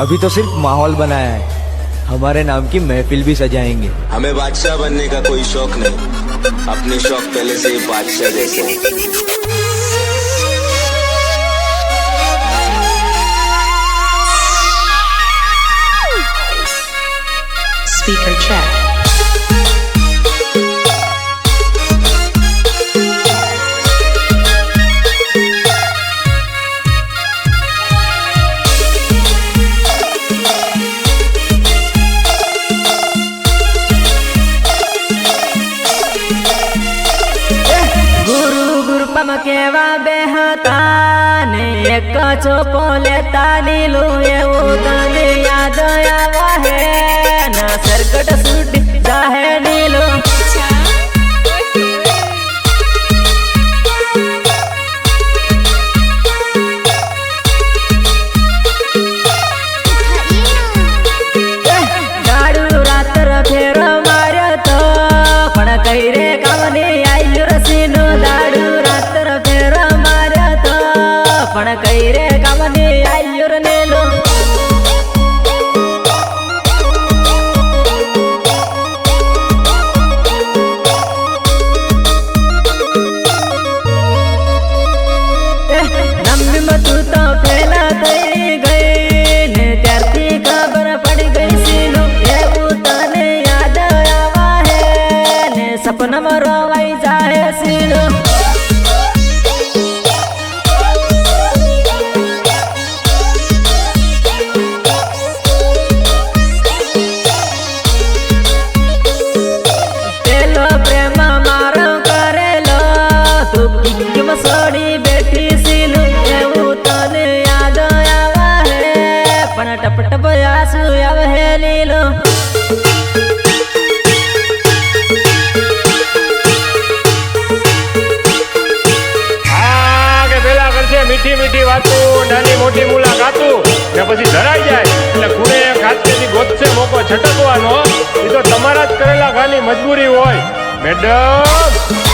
अभी तो सिर्फ माहौल बनाया है, हमारे नाम की महफिल भी सजाएंगे। हमें बादशाह बनने का कोई शौक नहीं, अपने शौक पहले से ही बादशाह जैसे हैं। Speaker check. केवा बेहता ने एक चोपो लेता नीलू एवं तने याद आवा है ना सरकट सूट जाहे नीलू गाड़ू रात्र फेर मारे तो पण कई रे कामने आयु रसीनो दाड़ू पण कई रे कामने आयुर नेलो नम्बी मधु तो फैला गई ने त्यारती खबर पड़ गई सीनो एवं तने याद आवा है ने सपना में रोवाई जाए सीनो टप टप आंसू आवे है नीलो के पेला करछे मीठी मीठी वातो नानी मोटी मुलाकातो ने પછી ધરાઈ જાય એટલે ખૂણે એક હાથથી ગોતશે મોકો છટકવાનો એ તો તમારા જ કરેલા ઘાની મજબૂરી હોય મેડમ।